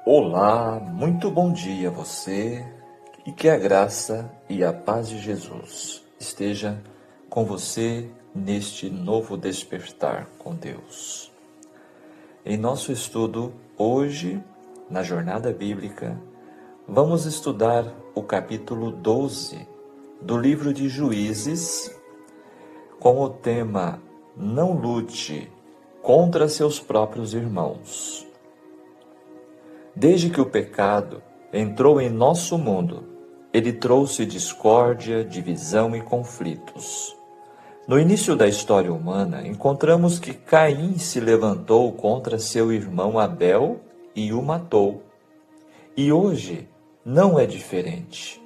Olá, muito bom dia a você e que a graça e a paz de Jesus esteja com você neste novo despertar com Deus. Em nosso estudo hoje, na jornada bíblica, vamos estudar o capítulo 12 do livro de Juízes com o tema Não lute contra seus próprios irmãos. Desde que o pecado entrou em nosso mundo, ele trouxe discórdia, divisão e conflitos. No início da história humana, encontramos que Caim se levantou contra seu irmão Abel e o matou. E hoje não é diferente.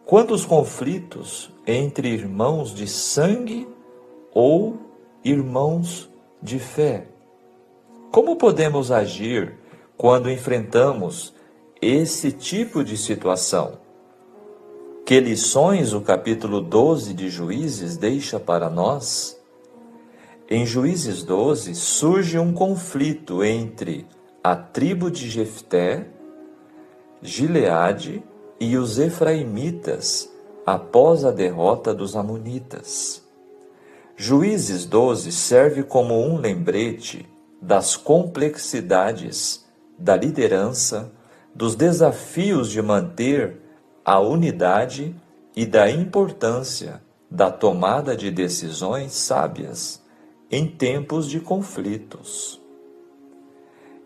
Quantos conflitos entre irmãos de sangue ou irmãos de fé? Como podemos agir quando enfrentamos esse tipo de situação? Que lições o capítulo 12 de Juízes deixa para nós? Em Juízes 12 surge um conflito entre a tribo de Jefté, Gileade e os efraimitas após a derrota dos amonitas. Juízes 12 serve como um lembrete das complexidades da liderança, dos desafios de manter a unidade e da importância da tomada de decisões sábias em tempos de conflitos.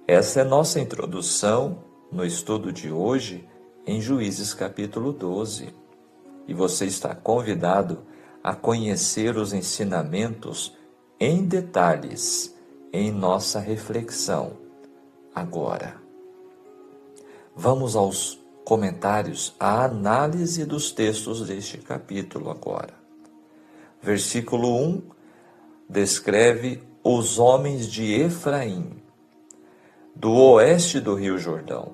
Essa é nossa introdução no estudo de hoje em Juízes capítulo 12. E você está convidado a conhecer os ensinamentos em detalhes em nossa reflexão. Agora, vamos aos comentários, à análise dos textos deste capítulo agora. Versículo 1 descreve os homens de Efraim, do oeste do Rio Jordão.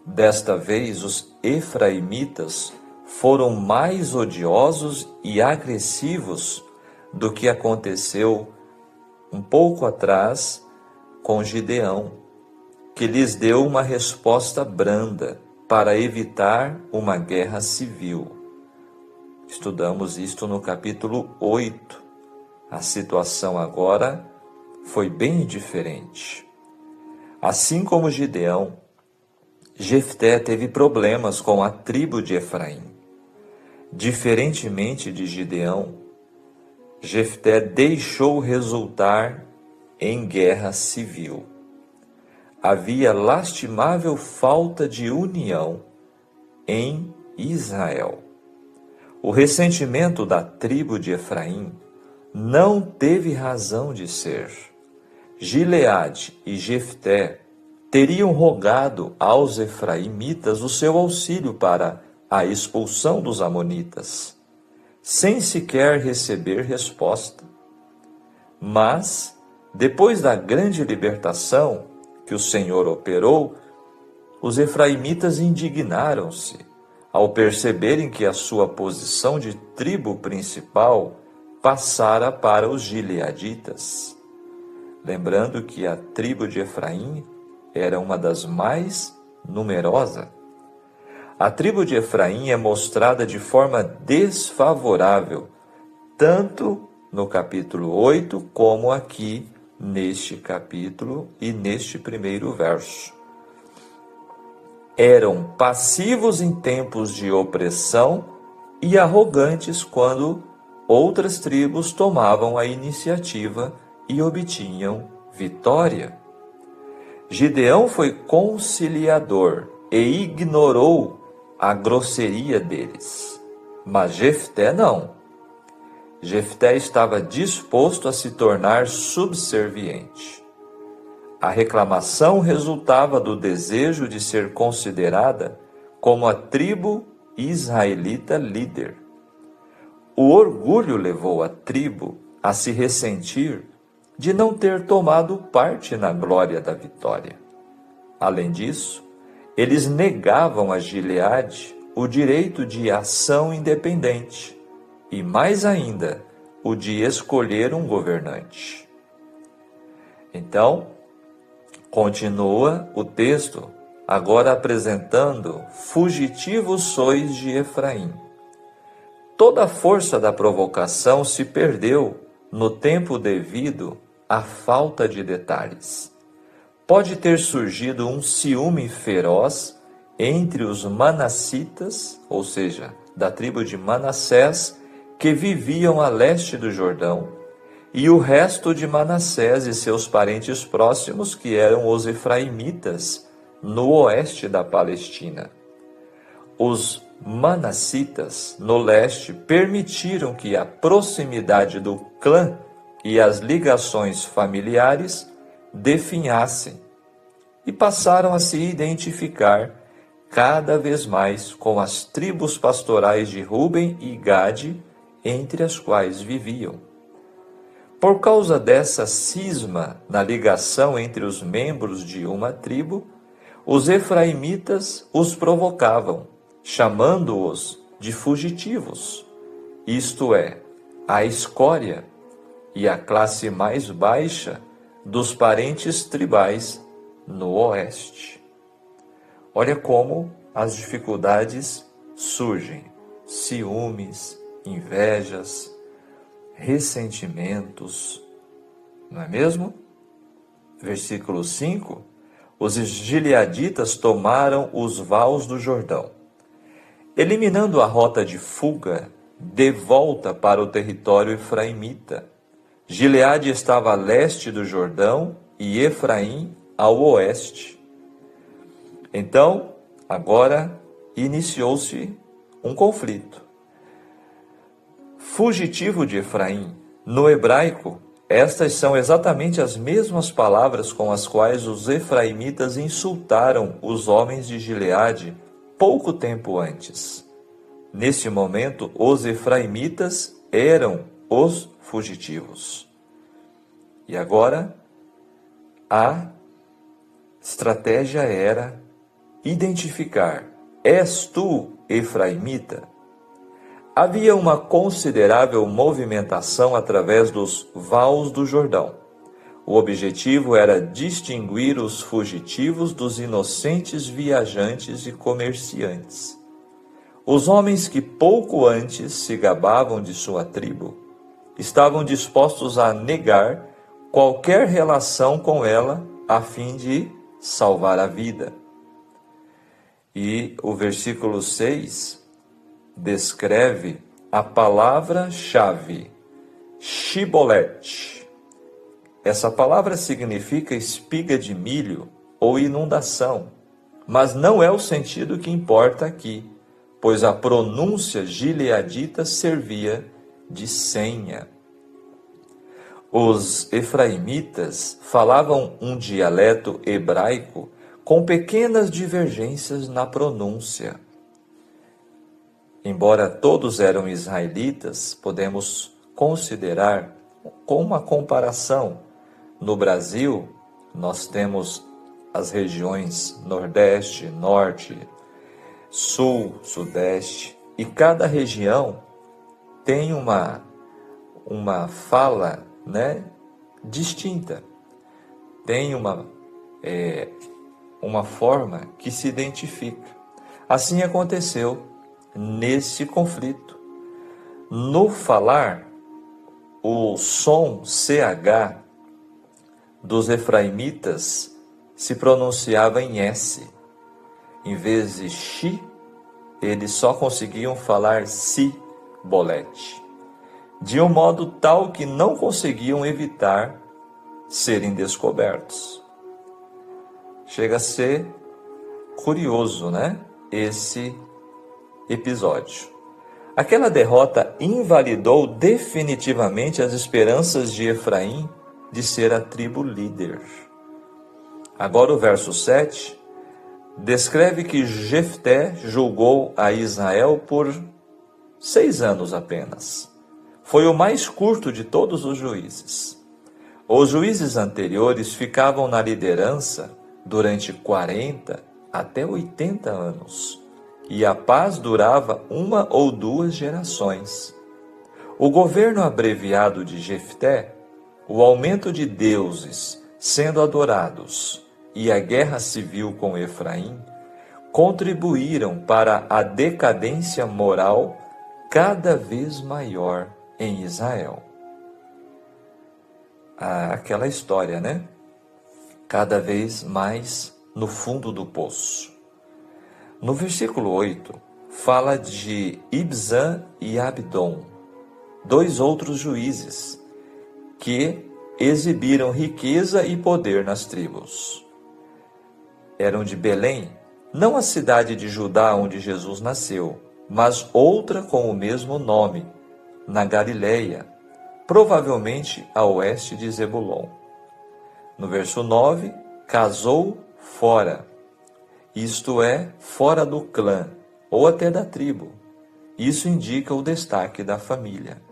Desta vez, os efraimitas foram mais odiosos e agressivos do que aconteceu um pouco atrás com Gideão, que lhes deu uma resposta branda para evitar uma guerra civil. Estudamos isto no capítulo 8. A situação agora foi bem diferente. Assim como Gideão, Jefté teve problemas com a tribo de Efraim. Diferentemente de Gideão, Jefté deixou resultar em guerra civil. Havia lastimável falta de união em Israel. O ressentimento da tribo de Efraim não teve razão de ser. Gileade e Jefté teriam rogado aos efraimitas o seu auxílio para a expulsão dos amonitas, sem sequer receber resposta. Mas, depois da grande libertação que o Senhor operou, os efraimitas indignaram-se ao perceberem que a sua posição de tribo principal passara para os gileaditas. Lembrando que a tribo de Efraim era uma das mais numerosas. A tribo de Efraim é mostrada de forma desfavorável, tanto no capítulo 8 como aqui neste capítulo e neste primeiro verso. Eram passivos em tempos de opressão e arrogantes quando outras tribos tomavam a iniciativa e obtinham vitória. Gideão foi conciliador e ignorou a grosseria deles, mas Jefté não. Jefté estava disposto a se tornar subserviente. A reclamação resultava do desejo de ser considerada como a tribo israelita líder. O orgulho levou a tribo a se ressentir de não ter tomado parte na glória da vitória. Além disso, eles negavam a Gileade o direito de ação independente e, mais ainda, o de escolher um governante. Então, continua o texto agora apresentando: fugitivos sois de Efraim. Toda a força da provocação se perdeu no tempo devido à falta de detalhes. Pode ter surgido um ciúme feroz entre os manassitas, ou seja, da tribo de Manassés, que viviam a leste do Jordão, e o resto de Manassés e seus parentes próximos, que eram os efraimitas, no oeste da Palestina. Os manassitas, no leste, permitiram que a proximidade do clã e as ligações familiares definhassem e passaram a se identificar cada vez mais com as tribos pastorais de Ruben e Gade, entre as quais viviam. Por causa dessa cisma na ligação entre os membros de uma tribo, os efraimitas os provocavam, chamando-os de fugitivos, isto é, a escória e a classe mais baixa dos parentes tribais no oeste. Olha como as dificuldades surgem: ciúmes, invejas, ressentimentos, não é mesmo? Versículo 5: os gileaditas tomaram os vales do Jordão, eliminando a rota de fuga de volta para o território efraimita. Gileade estava a leste do Jordão e Efraim ao oeste. Então, agora iniciou-se um conflito. Fugitivo de Efraim. No hebraico, estas são exatamente as mesmas palavras com as quais os efraimitas insultaram os homens de Gileade pouco tempo antes. Nesse momento, os efraimitas eram os fugitivos. E agora, a estratégia era identificar: és tu efraimita? Havia uma considerável movimentação através dos vales do Jordão. O objetivo era distinguir os fugitivos dos inocentes viajantes e comerciantes. Os homens que pouco antes se gabavam de sua tribo estavam dispostos a negar qualquer relação com ela a fim de salvar a vida. E o versículo 6 descreve a palavra-chave, shibolete. Essa palavra significa espiga de milho ou inundação, mas não é o sentido que importa aqui, pois a pronúncia gileadita servia de senha. Os efraimitas falavam um dialeto hebraico com pequenas divergências na pronúncia. Embora todos eram israelitas, podemos considerar com uma comparação. No Brasil, nós temos as regiões Nordeste, Norte, Sul, Sudeste, e cada região tem uma fala, distinta. Tem uma forma que se identifica. Assim aconteceu nesse conflito. No falar, o som CH dos efraimitas se pronunciava em S. Em vez de chi, eles só conseguiam falar si, bolete, de um modo tal que não conseguiam evitar serem descobertos. Chega a ser curioso, esse episódio. Aquela derrota invalidou definitivamente as esperanças de Efraim de ser a tribo líder. Agora o verso 7 descreve que Jefté julgou a Israel por 6 anos apenas. Foi o mais curto de todos os juízes. Os juízes anteriores ficavam na liderança durante 40 até 80 anos. E a paz durava 1 ou 2 gerações. O governo abreviado de Jefté, o aumento de deuses sendo adorados e a guerra civil com Efraim contribuíram para a decadência moral cada vez maior em Israel. Aquela história, né? Cada vez mais no fundo do poço. No versículo 8, fala de Ibzan e Abdon, dois outros juízes que exibiram riqueza e poder nas tribos. Eram de Belém, não a cidade de Judá onde Jesus nasceu, mas outra com o mesmo nome, na Galileia, provavelmente a oeste de Zebulon. No verso 9, casou fora, isto é, fora do clã, ou até da tribo. Isso indica o destaque da família.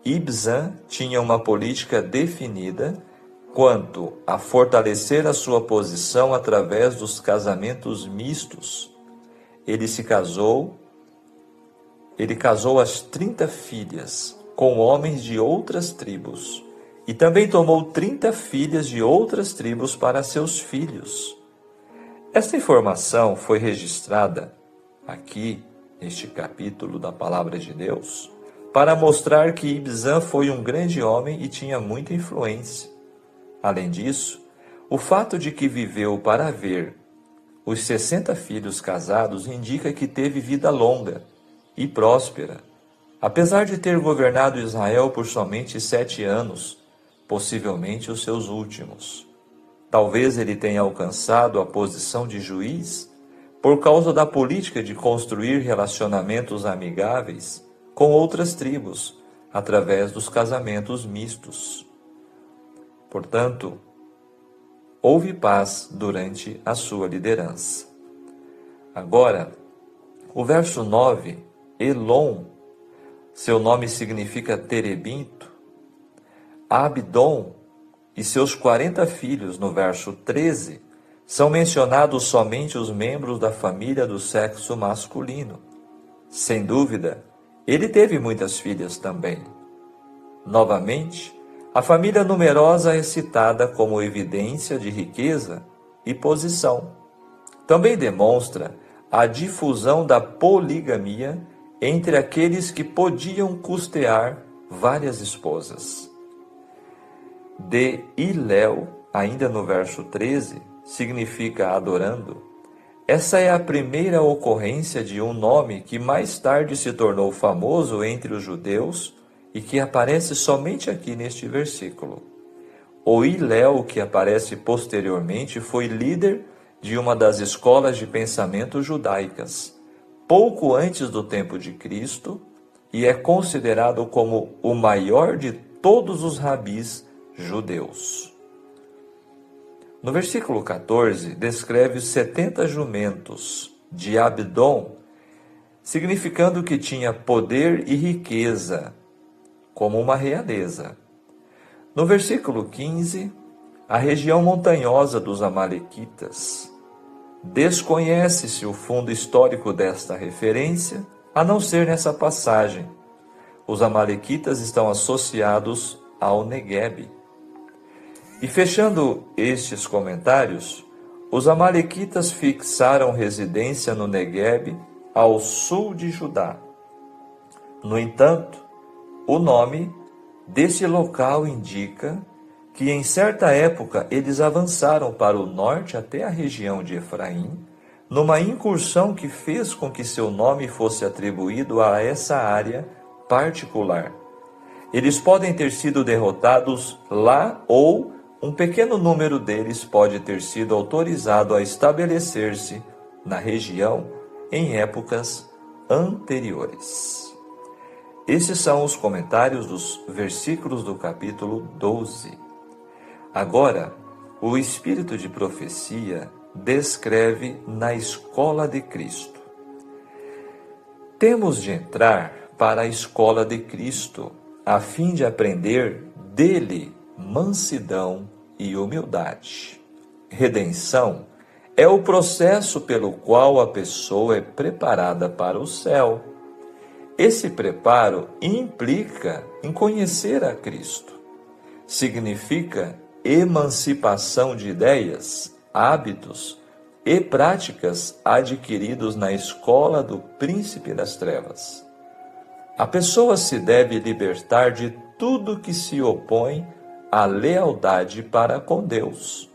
Ibzan tinha uma política definida quanto a fortalecer a sua posição através dos casamentos mistos. Ele casou as 30 filhas com homens de outras tribos, e também tomou 30 filhas de outras tribos para seus filhos. Esta informação foi registrada aqui, neste capítulo da Palavra de Deus, para mostrar que Ibzan foi um grande homem e tinha muita influência. Além disso, o fato de que viveu para ver os 60 filhos casados indica que teve vida longa e próspera, apesar de ter governado Israel por somente 7 anos, possivelmente os seus últimos. Talvez ele tenha alcançado a posição de juiz por causa da política de construir relacionamentos amigáveis com outras tribos, através dos casamentos mistos. Portanto, houve paz durante a sua liderança. Agora, o verso 9, Elon, seu nome significa terebinto, Abdon e seus 40 filhos, no verso 13, são mencionados somente os membros da família do sexo masculino. Sem dúvida, ele teve muitas filhas também. Novamente, a família numerosa é citada como evidência de riqueza e posição. Também demonstra a difusão da poligamia entre aqueles que podiam custear várias esposas. De Iléu, ainda no verso 13, significa adorando. Essa é a primeira ocorrência de um nome que mais tarde se tornou famoso entre os judeus e que aparece somente aqui neste versículo. O Iléu, que aparece posteriormente, foi líder de uma das escolas de pensamento judaicas, pouco antes do tempo de Cristo, e é considerado como o maior de todos os rabis judeus. No versículo 14, descreve os 70 jumentos de Abdon, significando que tinha poder e riqueza, como uma realeza. No versículo 15, a região montanhosa dos Amalequitas. Desconhece-se o fundo histórico desta referência, a não ser nessa passagem. Os Amalequitas estão associados ao Neguebe. E fechando estes comentários, os Amalequitas fixaram residência no Neguebe, ao sul de Judá. No entanto, o nome desse local indica que em certa época eles avançaram para o norte até a região de Efraim, numa incursão que fez com que seu nome fosse atribuído a essa área particular. Eles podem ter sido derrotados lá ou um pequeno número deles pode ter sido autorizado a estabelecer-se na região em épocas anteriores. Esses são os comentários dos versículos do capítulo 12. Agora, o espírito de profecia descreve na escola de Cristo. Temos de entrar para a escola de Cristo, a fim de aprender dele mansidão e humildade. Redenção é o processo pelo qual a pessoa é preparada para o céu. Esse preparo implica em conhecer a Cristo. Significa emancipação de ideias, hábitos e práticas adquiridos na escola do príncipe das trevas. A pessoa se deve libertar de tudo que se opõe à lealdade para com Deus.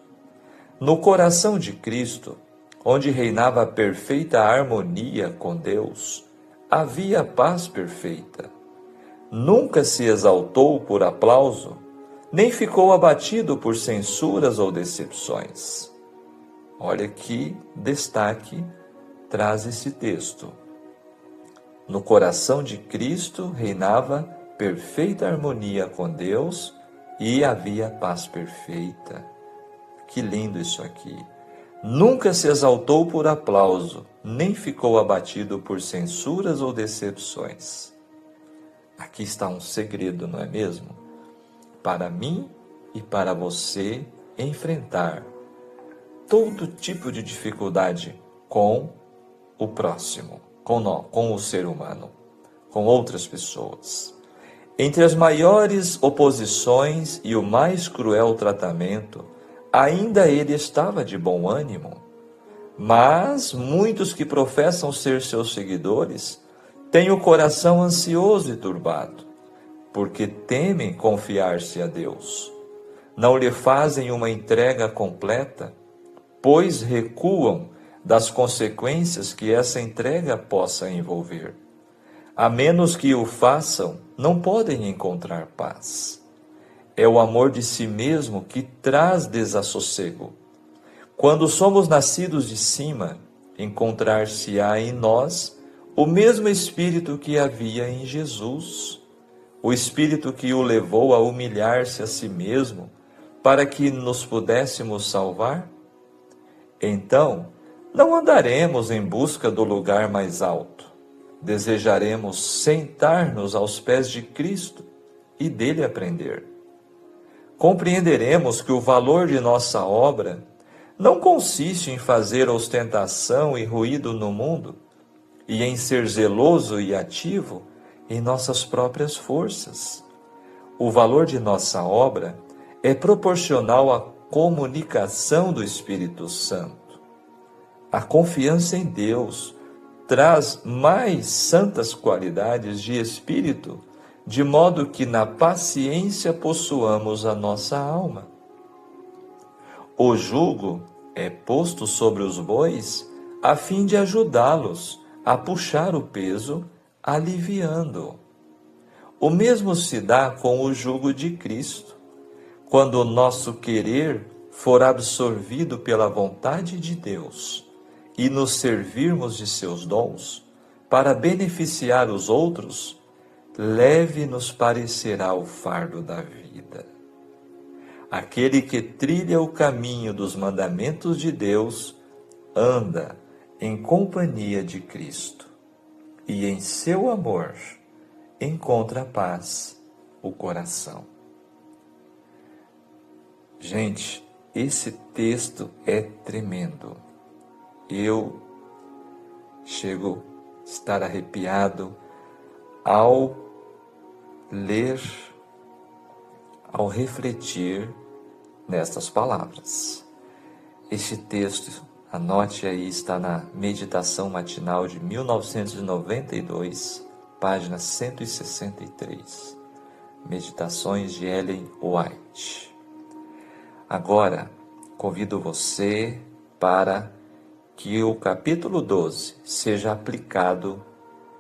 No coração de Cristo, onde reinava a perfeita harmonia com Deus, havia paz perfeita. Nunca se exaltou por aplauso, nem ficou abatido por censuras ou decepções. Olha que destaque traz esse texto. No coração de Cristo reinava perfeita harmonia com Deus e havia paz perfeita. Que lindo isso aqui! Nunca se exaltou por aplauso, nem ficou abatido por censuras ou decepções. Aqui está um segredo, não é mesmo? Para mim e para você enfrentar todo tipo de dificuldade com o próximo, com o ser humano, com outras pessoas. Entre as maiores oposições e o mais cruel tratamento, ainda ele estava de bom ânimo. Mas muitos que professam ser seus seguidores têm o coração ansioso e turbado, porque temem confiar-se a Deus. Não lhe fazem uma entrega completa, pois recuam das consequências que essa entrega possa envolver. A menos que o façam, não podem encontrar paz. É o amor de si mesmo que traz desassossego. Quando somos nascidos de cima, encontrar-se-á em nós o mesmo Espírito que havia em Jesus, o Espírito que o levou a humilhar-se a si mesmo para que nos pudéssemos salvar? Então, não andaremos em busca do lugar mais alto. Desejaremos sentar-nos aos pés de Cristo e dele aprender. Compreenderemos que o valor de nossa obra não consiste em fazer ostentação e ruído no mundo, e em ser zeloso e ativo em nossas próprias forças. O valor de nossa obra é proporcional à comunicação do Espírito Santo. A confiança em Deus traz mais santas qualidades de espírito, de modo que na paciência possuamos a nossa alma. O jugo é posto sobre os bois a fim de ajudá-los a puxar o peso, aliviando. O mesmo se dá com o jugo de Cristo. Quando o nosso querer for absorvido pela vontade de Deus e nos servirmos de seus dons para beneficiar os outros, leve nos parecerá o fardo da vida. Aquele que trilha o caminho dos mandamentos de Deus anda em companhia de Cristo e em seu amor encontra paz o coração. Gente, esse texto é tremendo. Eu chego a estar arrepiado ao ler, ao refletir nestas palavras. Este texto, anote aí, está na Meditação Matinal de 1992, página 163. Meditações de Ellen White. Agora, convido você para que o capítulo 12 seja aplicado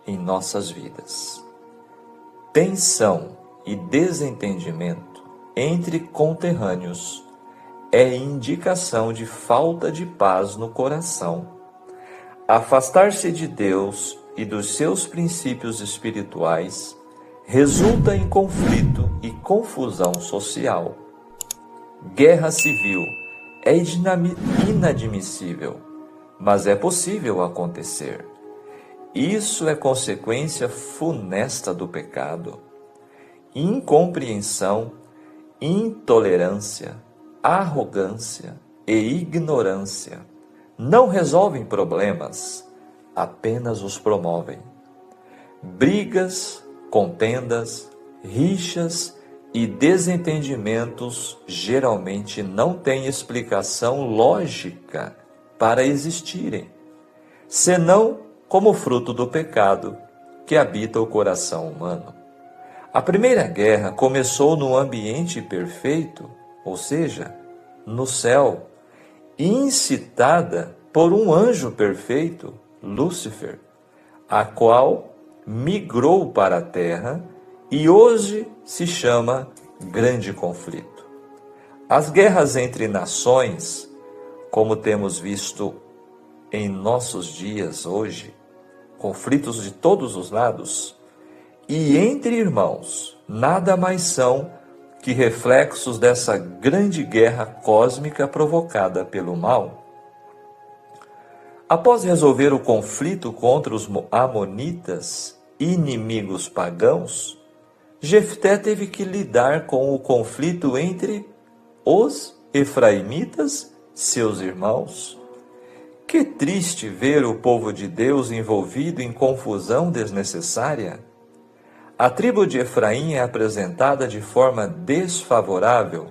em nossas vidas. Tensão e desentendimento entre conterrâneos é indicação de falta de paz no coração. Afastar-se de Deus e dos seus princípios espirituais resulta em conflito e confusão social. Guerra civil é inadmissível, mas é possível acontecer. Isso é consequência funesta do pecado. Incompreensão, intolerância, arrogância e ignorância não resolvem problemas, apenas os promovem. Brigas, contendas, rixas e desentendimentos geralmente não têm explicação lógica para existirem, senão como fruto do pecado que habita o coração humano. A primeira guerra começou no ambiente perfeito, ou seja, no céu, incitada por um anjo perfeito, Lúcifer, a qual migrou para a terra e hoje se chama Grande Conflito. As guerras entre nações, como temos visto em nossos dias hoje, conflitos de todos os lados, e entre irmãos, nada mais são que reflexos dessa grande guerra cósmica provocada pelo mal. Após resolver o conflito contra os amonitas, inimigos pagãos, Jefté teve que lidar com o conflito entre os efraimitas, seus irmãos. Que triste ver o povo de Deus envolvido em confusão desnecessária. A tribo de Efraim é apresentada de forma desfavorável,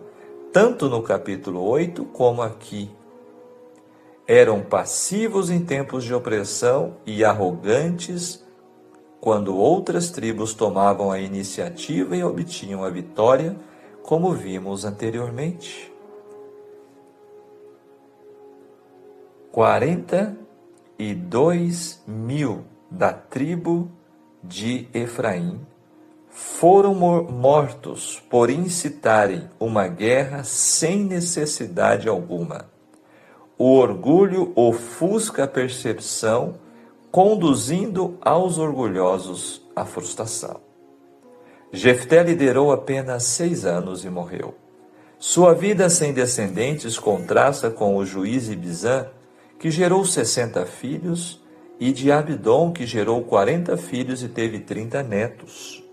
tanto no capítulo 8 como aqui. Eram passivos em tempos de opressão e arrogantes quando outras tribos tomavam a iniciativa e obtinham a vitória, como vimos anteriormente. 42.000 da tribo de Efraim foram mortos por incitarem uma guerra sem necessidade alguma. O orgulho ofusca a percepção, conduzindo aos orgulhosos à frustração. Jefté liderou apenas 6 anos e morreu. Sua vida sem descendentes contrasta com o juiz Ibizã, que gerou 60 filhos, e de Abidom, que gerou 40 filhos e teve 30 netos.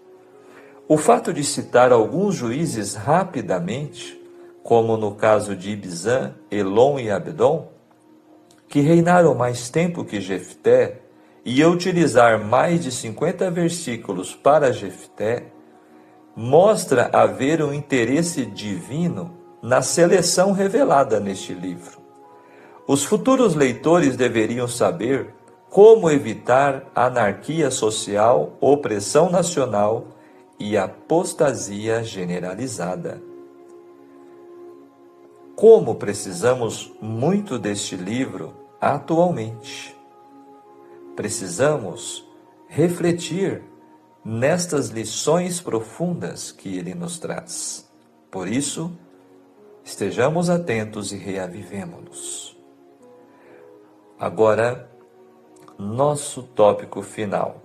O fato de citar alguns juízes rapidamente, como no caso de Ibizã, Elon e Abidom, que reinaram mais tempo que Jefté, e utilizar mais de 50 versículos para Jefté, mostra haver um interesse divino na seleção revelada neste livro. Os futuros leitores deveriam saber como evitar anarquia social, opressão nacional e apostasia generalizada. Como precisamos muito deste livro atualmente. Precisamos refletir nestas lições profundas que ele nos traz. Por isso, estejamos atentos e reavivemo-nos. Agora, nosso tópico final.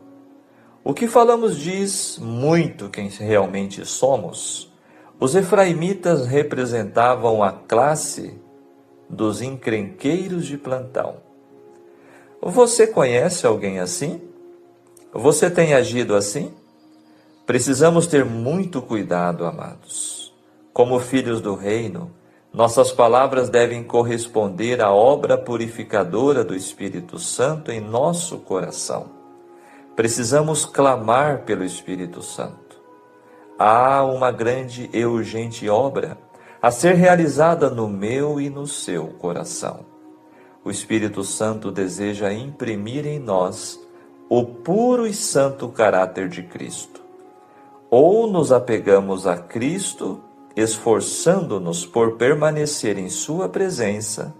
O que falamos diz muito quem realmente somos. Os efraimitas representavam a classe dos encrenqueiros de plantão. Você conhece alguém assim? Você tem agido assim? Precisamos ter muito cuidado, amados. Como filhos do reino, nossas palavras devem corresponder à obra purificadora do Espírito Santo em nosso coração. Precisamos clamar pelo Espírito Santo. Há uma grande e urgente obra a ser realizada no meu e no seu coração. O Espírito Santo deseja imprimir em nós o puro e santo caráter de Cristo. Ou nos apegamos a Cristo, esforçando-nos por permanecer em sua presença,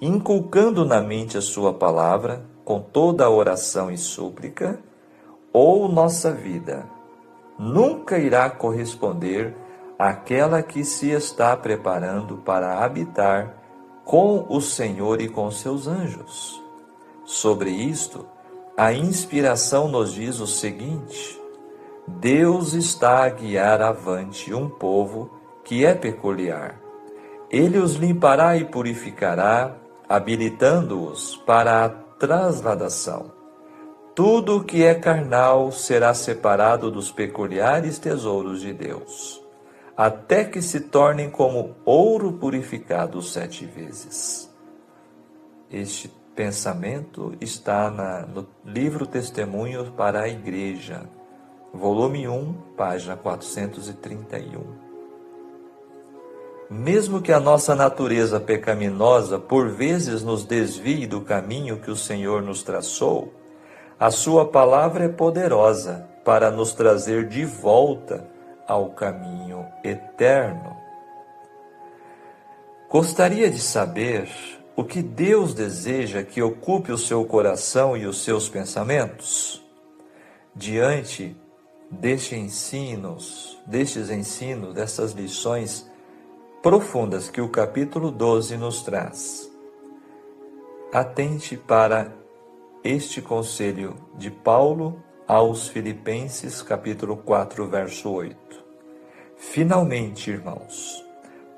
inculcando na mente a sua palavra, com toda a oração e súplica, ou nossa vida nunca irá corresponder àquela que se está preparando para habitar com o Senhor e com seus anjos. Sobre isto, a inspiração nos diz o seguinte: Deus está a guiar avante um povo que é peculiar. Ele os limpará e purificará, habilitando-os para a trasladação. Tudo o que é carnal será separado dos peculiares tesouros de Deus, até que se tornem como ouro purificado 7 vezes. Este pensamento está no livro Testemunhos para a Igreja, volume 1, página 431. Mesmo que a nossa natureza pecaminosa por vezes nos desvie do caminho que o Senhor nos traçou, a sua palavra é poderosa para nos trazer de volta ao caminho eterno. Gostaria de saber o que Deus deseja que ocupe o seu coração e os seus pensamentos? Diante destes ensinos, dessas lições profundas que o capítulo 12 nos traz, atente para este conselho de Paulo aos Filipenses, capítulo 4, verso 8. Finalmente, irmãos,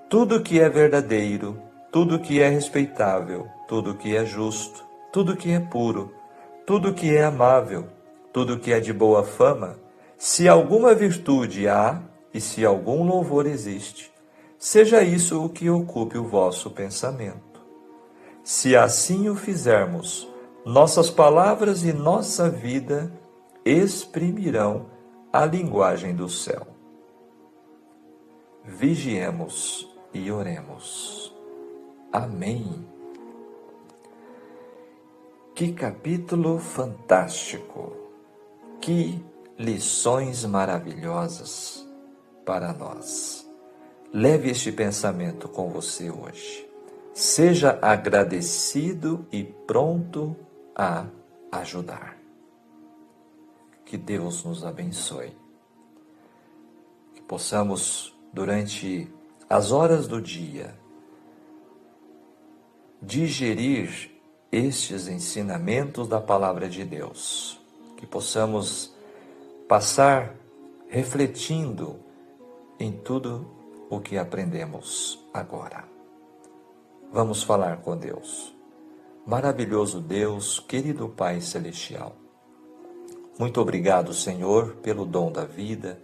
tudo que é verdadeiro, tudo que é respeitável, tudo que é justo, tudo que é puro, tudo que é amável, tudo que é de boa fama, se alguma virtude há e se algum louvor existe, seja isso o que ocupe o vosso pensamento. Se assim o fizermos, nossas palavras e nossa vida exprimirão a linguagem do céu. Vigiemos e oremos. Amém. Que capítulo fantástico! Que lições maravilhosas para nós. Leve este pensamento com você hoje. Seja agradecido e pronto a ajudar. Que Deus nos abençoe. Que possamos, durante as horas do dia, digerir estes ensinamentos da Palavra de Deus. Que possamos passar refletindo em tudo o que aprendemos agora. Vamos falar com Deus. Maravilhoso Deus, querido Pai Celestial, muito obrigado, Senhor, pelo dom da vida,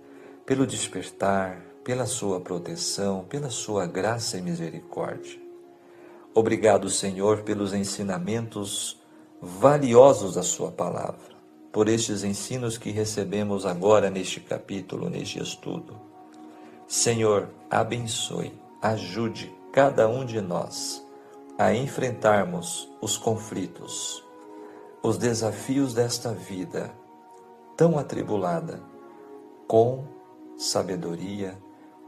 pelo despertar, pela sua proteção, pela sua graça e misericórdia. Obrigado, Senhor, pelos ensinamentos valiosos da sua palavra, por estes ensinos que recebemos agora neste capítulo, neste estudo. Senhor, abençoe, ajude cada um de nós a enfrentarmos os conflitos, os desafios desta vida tão atribulada, com sabedoria,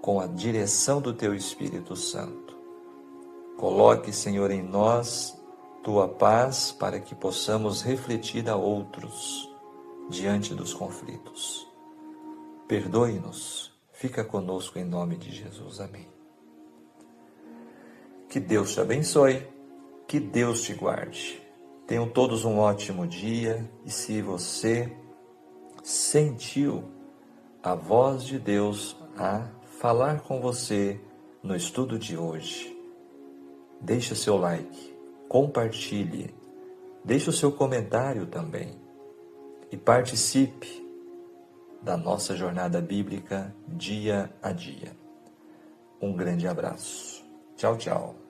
com a direção do Teu Espírito Santo. Coloque, Senhor, em nós Tua paz para que possamos refletir a outros diante dos conflitos. Perdoe-nos, fica conosco em nome de Jesus. Amém. Que Deus te abençoe, que Deus te guarde. Tenham todos um ótimo dia e se você sentiu a voz de Deus a falar com você no estudo de hoje, deixe seu like, compartilhe, deixe o seu comentário também e participe da nossa jornada bíblica dia a dia. Um grande abraço. Tchau, tchau.